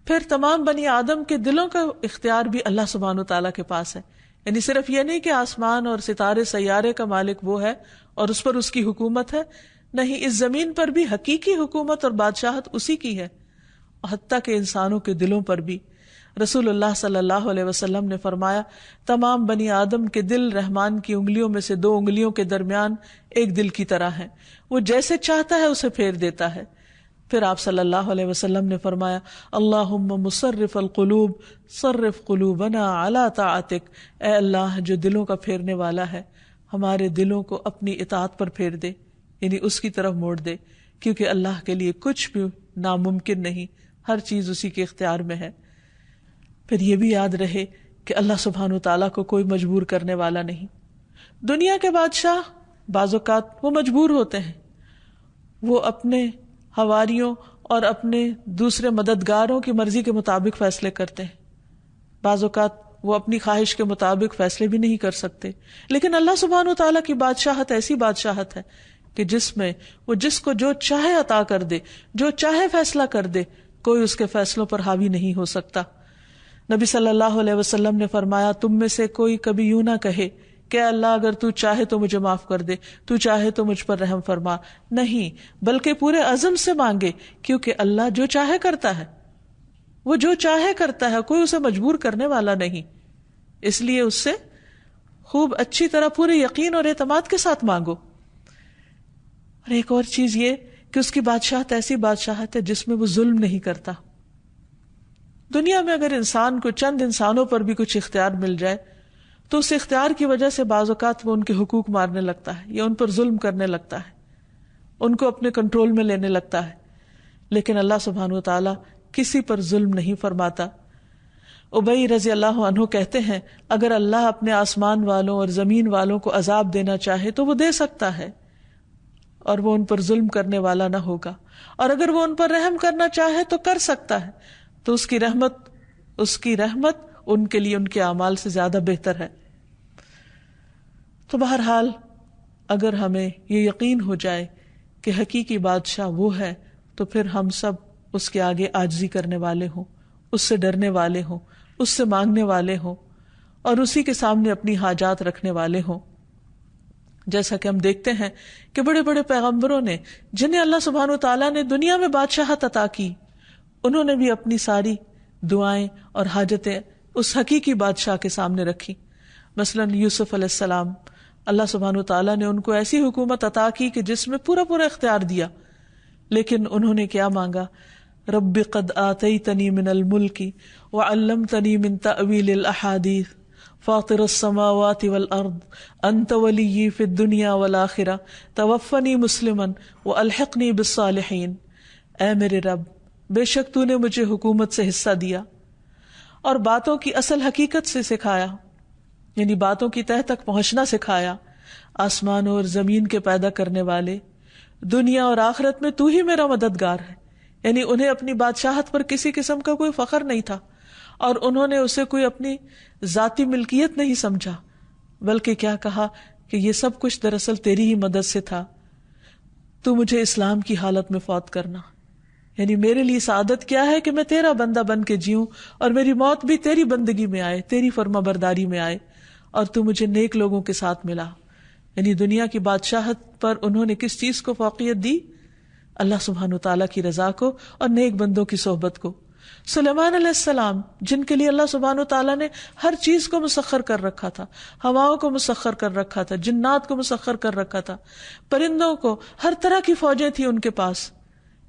پھر تمام بنی آدم کے دلوں کا اختیار بھی اللہ سبحانہ وتعالیٰ کے پاس ہے، یعنی صرف یہ نہیں کہ آسمان اور ستارے سیارے کا مالک وہ ہے اور اس پر اس کی حکومت ہے، نہیں، اس زمین پر بھی حقیقی حکومت اور بادشاہت اسی کی ہے، حتیٰ کہ انسانوں کے دلوں پر بھی۔ رسول اللہ صلی اللہ علیہ وسلم نے فرمایا تمام بنی آدم کے دل رحمان کی انگلیوں میں سے 2 انگلیوں کے درمیان ایک دل کی طرح ہیں، وہ جیسے چاہتا ہے اسے پھیر دیتا ہے۔ پھر آپ صلی اللہ علیہ وسلم نے فرمایا اللہم مصرف القلوب صرف قلوبنا علی طاعتک، اے اللہ جو دلوں کا پھیرنے والا ہے ہمارے دلوں کو اپنی اطاعت پر پھیر دے، یعنی اس کی طرف موڑ دے، کیونکہ اللہ کے لیے کچھ بھی ناممکن نہیں، ہر چیز اسی کے اختیار میں ہے۔ پھر یہ بھی یاد رہے کہ اللہ سبحانہ وتعالیٰ کو کوئی مجبور کرنے والا نہیں۔ دنیا کے بادشاہ بعض اوقات وہ مجبور ہوتے ہیں، وہ اپنے حواریوں اور اپنے دوسرے مددگاروں کی مرضی کے مطابق فیصلے کرتے ہیں، بعض اوقات وہ اپنی خواہش کے مطابق فیصلے بھی نہیں کر سکتے، لیکن اللہ سبحانہ وتعالیٰ کی بادشاہت ایسی بادشاہت ہے کہ جس میں وہ جس کو جو چاہے عطا کر دے، جو چاہے فیصلہ کر دے، کوئی اس کے فیصلوں پر حاوی نہیں ہو سکتا۔ نبی صلی اللہ علیہ وسلم نے فرمایا تم میں سے کوئی کبھی یوں نہ کہے کہ اللہ اگر تو چاہے تو مجھے معاف کر دے، تو چاہے تو مجھ پر رحم فرما، نہیں، بلکہ پورے عزم سے مانگے، کیونکہ اللہ جو چاہے کرتا ہے، وہ جو چاہے کرتا ہے، کوئی اسے مجبور کرنے والا نہیں، اس لیے اس سے خوب اچھی طرح پورے یقین اور اعتماد کے ساتھ مانگو۔ اور ایک اور چیز یہ کہ اس کی بادشاہت ایسی بادشاہت ہے جس میں وہ ظلم نہیں کرتا، دنیا میں اگر انسان کو چند انسانوں پر بھی کچھ اختیار مل جائے تو اس اختیار کی وجہ سے بعض اوقات وہ ان کے حقوق مارنے لگتا ہے یا ان پر ظلم کرنے لگتا ہے، ان کو اپنے کنٹرول میں لینے لگتا ہے. لیکن اللہ سبحانہ و تعالیٰ کسی پر ظلم نہیں فرماتا. ابی رضی اللہ عنہ کہتے ہیں اگر اللہ اپنے آسمان والوں اور زمین والوں کو عذاب دینا چاہے تو وہ دے سکتا ہے اور وہ ان پر ظلم کرنے والا نہ ہوگا، اور اگر وہ ان پر رحم کرنا چاہے تو کر سکتا ہے، تو اس کی رحمت ان کے لیے ان کے اعمال سے زیادہ بہتر ہے. تو بہرحال اگر ہمیں یہ یقین ہو جائے کہ حقیقی بادشاہ وہ ہے تو پھر ہم سب اس کے آگے عاجزی کرنے والے ہوں، اس سے ڈرنے والے ہوں، اس سے مانگنے والے ہوں اور اسی کے سامنے اپنی حاجات رکھنے والے ہوں. جیسا کہ ہم دیکھتے ہیں کہ بڑے بڑے پیغمبروں نے جنہیں اللہ سبحانہ وتعالیٰ نے دنیا میں بادشاہت عطا کی، انہوں نے بھی اپنی ساری دعائیں اور حاجتیں اس حقیقی بادشاہ کے سامنے رکھی. مثلاً یوسف علیہ السلام، اللہ سبحانہ وتعالیٰ نے ان کو ایسی حکومت عطا کی کہ جس میں پورا اختیار دیا، لیکن انہوں نے کیا مانگا؟ رب قد آتیتنی من الملک وعلمتنی من تأویل الاحادیث فاطر السماوات والارض انت ولی فی الدنیا والآخرہ توفنی مسلما والحقنی بالصالحین. اے میرے رب، بے شک تو نے مجھے حکومت سے حصہ دیا اور باتوں کی اصل حقیقت سے سکھایا، یعنی باتوں کی تہ تک پہنچنا سکھایا. آسمانوں اور زمین کے پیدا کرنے والے، دنیا اور آخرت میں تو ہی میرا مددگار ہے. یعنی انہیں اپنی بادشاہت پر کسی قسم کا کوئی فخر نہیں تھا اور انہوں نے اسے کوئی اپنی ذاتی ملکیت نہیں سمجھا، بلکہ کیا کہا کہ یہ سب کچھ دراصل تیری ہی مدد سے تھا. تو مجھے اسلام کی حالت میں فوت کرنا، یعنی میرے لیے سعادت کیا ہے کہ میں تیرا بندہ بن کے جیوں اور میری موت بھی تیری بندگی میں آئے، تیری فرما برداری میں آئے، اور تو مجھے نیک لوگوں کے ساتھ ملا. یعنی دنیا کی بادشاہت پر انہوں نے کس چیز کو فوقیت دی؟ اللہ سبحانہ وتعالیٰ کی رضا کو اور نیک بندوں کی صحبت کو. سلیمان علیہ السلام، جن کے لیے اللہ سبحانہ وتعالیٰ نے ہر چیز کو مسخر کر رکھا تھا، ہواؤں کو مسخر کر رکھا تھا، جنات کو مسخر کر رکھا تھا، پرندوں کو، ہر طرح کی فوجیں تھیں ان کے پاس،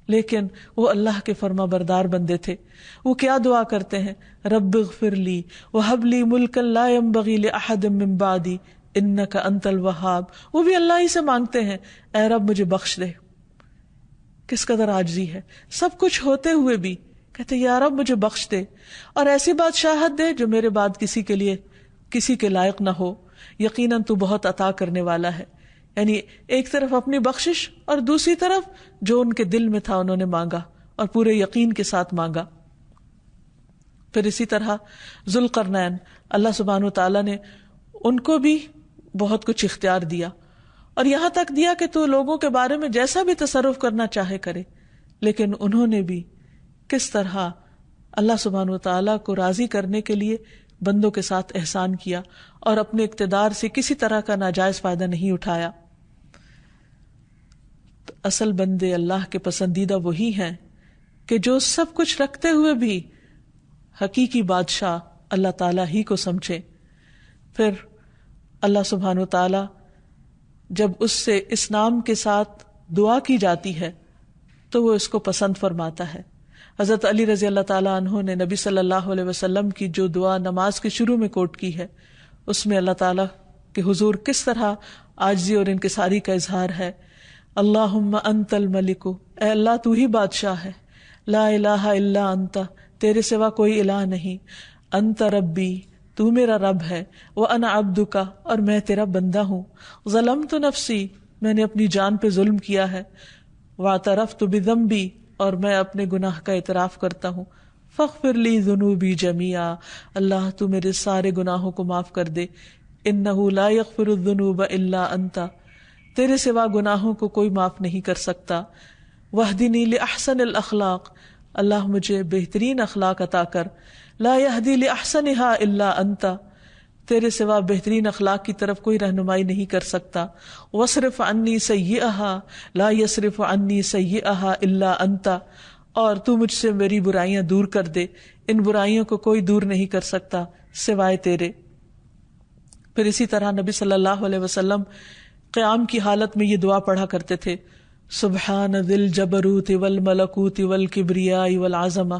لیکن وہ اللہ کے فرما بردار بندے تھے. وہ کیا دعا کرتے ہیں؟ رب اغفر لی وہب لی ملکا لا ينبغی لأحد من بعدی انک انت الوہاب. وہ بھی اللہ ہی سے مانگتے ہیں، اے رب مجھے بخش دے. کس قدر عاجزی ہے، سب کچھ ہوتے ہوئے بھی کہتے یا رب مجھے بخش دے، اور ایسی بادشاہت دے جو میرے بعد کسی کے لائق نہ ہو. یقیناً تو بہت عطا کرنے والا ہے. یعنی ایک طرف اپنی بخشش اور دوسری طرف جو ان کے دل میں تھا انہوں نے مانگا اور پورے یقین کے ساتھ مانگا. پھر اسی طرح ذوالقرنین، اللہ سبحانہ وتعالیٰ نے ان کو بھی بہت کچھ اختیار دیا، اور یہاں تک دیا کہ تو لوگوں کے بارے میں جیسا بھی تصرف کرنا چاہے کرے. لیکن انہوں نے بھی کس طرح اللہ سبحانہ وتعالیٰ کو راضی کرنے کے لیے بندوں کے ساتھ احسان کیا اور اپنے اقتدار سے کسی طرح کا ناجائز فائدہ نہیں اٹھایا. تو اصل بندے اللہ کے پسندیدہ وہی ہیں کہ جو سب کچھ رکھتے ہوئے بھی حقیقی بادشاہ اللہ تعالیٰ ہی کو سمجھے. پھر اللہ سبحانہ وتعالیٰ جب اس سے اس نام کے ساتھ دعا کی جاتی ہے تو وہ اس کو پسند فرماتا ہے. حضرت علی رضی اللہ تعالیٰ عنہ نے نبی صلی اللہ علیہ وسلم کی جو دعا نماز کے شروع میں کوٹ کی ہے، اس میں اللہ تعالیٰ کے حضور کس طرح عاجزی اور انکساری کا اظہار ہے. اللہم انت الملک، اے اللہ تو ہی بادشاہ ہے، لا الہ الا انت، تیرے سوا کوئی الہ نہیں، انت ربی، تو میرا رب ہے، وانا عبدک، اور میں تیرا بندہ ہوں، ظلمت نفسی، میں نے اپنی جان پہ ظلم کیا ہے، واعترفت بذنبی، اور میں اپنے گناہ کا اعتراف کرتا ہوں، فاغفر لی ذنوبی جمیعا، اللہ تو میرے سارے گناہوں کو معاف کر دے، انہ لا یغفر الذنوب الا انت، تیرے سوا گناہوں کو کوئی معاف نہیں کر سکتا، واہدنی لاحسن الاخلاق، اللہ مجھے بہترین اخلاق عطا کر، لا یہدی لاحسنها الا انت، تیرے سوا بہترین اخلاق کی طرف کوئی رہنمائی نہیں کر سکتا، واصرف عنی سیئها لا یصرف عنی سیئها الا انت، اور تو مجھ سے میری برائیاں دور کر دے، ان برائیوں کو کوئی دور نہیں کر سکتا سوائے تیرے. پھر اسی طرح نبی صلی اللہ علیہ وسلم قیام کی حالت میں یہ دعا پڑھا کرتے تھے، سبحان ذی الجبروت والملکوت والکبریاء والعظمہ،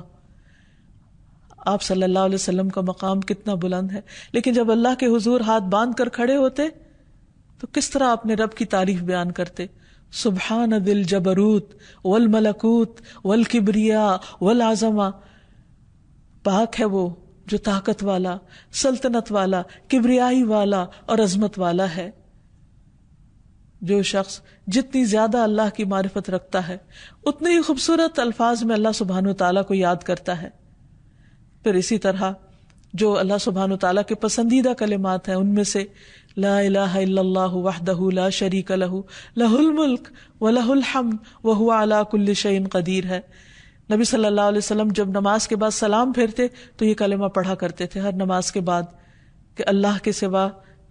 آپ صلی اللہ علیہ وسلم کا مقام کتنا بلند ہے، لیکن جب اللہ کے حضور ہاتھ باندھ کر کھڑے ہوتے تو کس طرح اپنے رب کی تعریف بیان کرتے، سبحان ذی الجبروت والملکوت والکبریاء والعظمہ، پاک ہے وہ جو طاقت والا، سلطنت والا، کبریائی والا اور عظمت والا ہے۔ جو شخص جتنی زیادہ اللہ کی معرفت رکھتا ہے اتنے ہی خوبصورت الفاظ میں اللہ سبحانہ وتعالیٰ کو یاد کرتا ہے۔ پھر اسی طرح جو اللہ سبحانہ وتعالیٰ کے پسندیدہ کلمات ہیں ان میں سے لا الہ الا اللہ وحدہ لا شریک لہ لہ الملک ولہ الحمد وہو علی کل شیء قدیر ہے۔ نبی صلی اللہ علیہ وسلم جب نماز کے بعد سلام پھیرتے تو یہ کلمہ پڑھا کرتے تھے ہر نماز کے بعد کہ اللہ کے سوا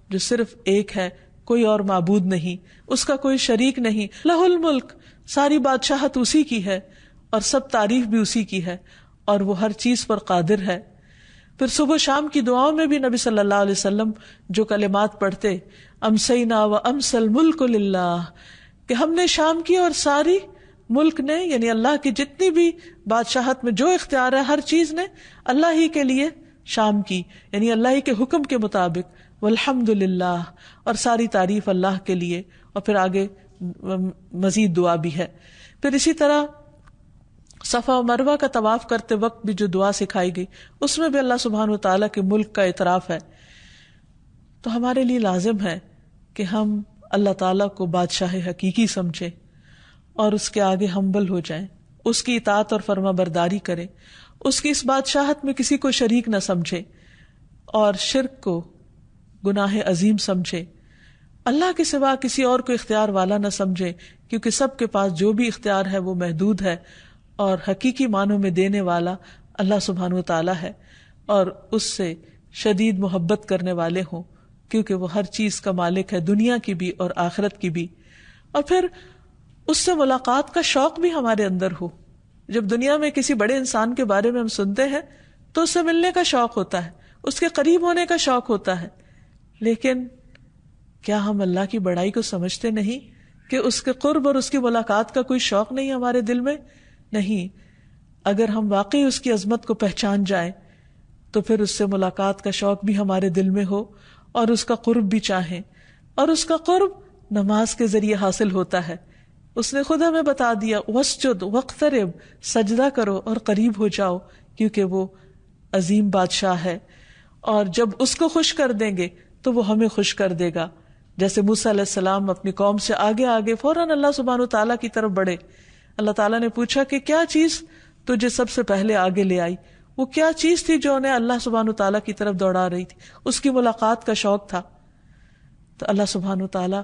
جو صرف ایک ہے، کوئی اور معبود نہیں، اس کا کوئی شریک نہیں، لہ الملک، ساری بادشاہت اسی کی ہے اور سب تعریف بھی اسی کی ہے اور وہ ہر چیز پر قادر ہے۔ پھر صبح شام کی دعاؤں میں بھی نبی صلی اللہ علیہ وسلم جو کلمات پڑھتے، امسینا و امس الملک للہ، کہ ہم نے شام کی اور ساری ملک نے، یعنی اللہ کی جتنی بھی بادشاہت میں جو اختیار ہے ہر چیز نے اللہ ہی کے لیے شام کی، یعنی اللہ ہی کے حکم کے مطابق، والحمد للہ، اور ساری تعریف اللہ کے لیے۔ اور پھر آگے مزید دعا بھی ہے۔ پھر اسی طرح صفا و مروہ کا طواف کرتے وقت بھی جو دعا سکھائی گئی اس میں بھی اللہ سبحانہ وتعالیٰ کے ملک کا اعتراف ہے۔ تو ہمارے لیے لازم ہے کہ ہم اللہ تعالیٰ کو بادشاہ حقیقی سمجھیں اور اس کے آگے ہمبل ہو جائیں، اس کی اطاعت اور فرما برداری کریں، اس کی اس بادشاہت میں کسی کو شریک نہ سمجھے اور شرک کو گناہ عظیم سمجھے، اللہ کے سوا کسی اور کو اختیار والا نہ سمجھے، کیونکہ سب کے پاس جو بھی اختیار ہے وہ محدود ہے اور حقیقی معنوں میں دینے والا اللہ سبحانہ وتعالیٰ ہے، اور اس سے شدید محبت کرنے والے ہوں کیونکہ وہ ہر چیز کا مالک ہے، دنیا کی بھی اور آخرت کی بھی۔ اور پھر اس سے ملاقات کا شوق بھی ہمارے اندر ہو۔ جب دنیا میں کسی بڑے انسان کے بارے میں ہم سنتے ہیں تو اس سے ملنے کا شوق ہوتا ہے، اس کے قریب ہونے کا شوق ہوتا ہے، لیکن کیا ہم اللہ کی بڑائی کو سمجھتے نہیں کہ اس کے قرب اور اس کی ملاقات کا کوئی شوق نہیں ہمارے دل میں؟ نہیں۔ اگر ہم واقعی اس کی عظمت کو پہچان جائیں تو پھر اس سے ملاقات کا شوق بھی ہمارے دل میں ہو اور اس کا قرب بھی چاہیں، اور اس کا قرب نماز کے ذریعے حاصل ہوتا ہے۔ اس نے خود ہمیں بتا دیا وَاسْجُدْ وَاقْتَرِبْ، سجدہ کرو اور قریب ہو جاؤ، کیونکہ وہ عظیم بادشاہ ہے، اور جب اس کو خوش کر دیں گے تو وہ ہمیں خوش کر دے گا۔ جیسے موسیٰ علیہ السلام اپنی قوم سے آگے آگے فوراً اللہ سبحانہ وتعالیٰ کی طرف بڑھے۔ اللہ تعالیٰ نے پوچھا کہ کیا چیز تجھے سب سے پہلے آگے لے آئی؟ وہ کیا چیز تھی جو انہیں اللہ سبحانہ وتعالیٰ کی طرف دوڑا رہی تھی؟ اس کی ملاقات کا شوق تھا۔ تو اللہ سبحانہ وتعالیٰ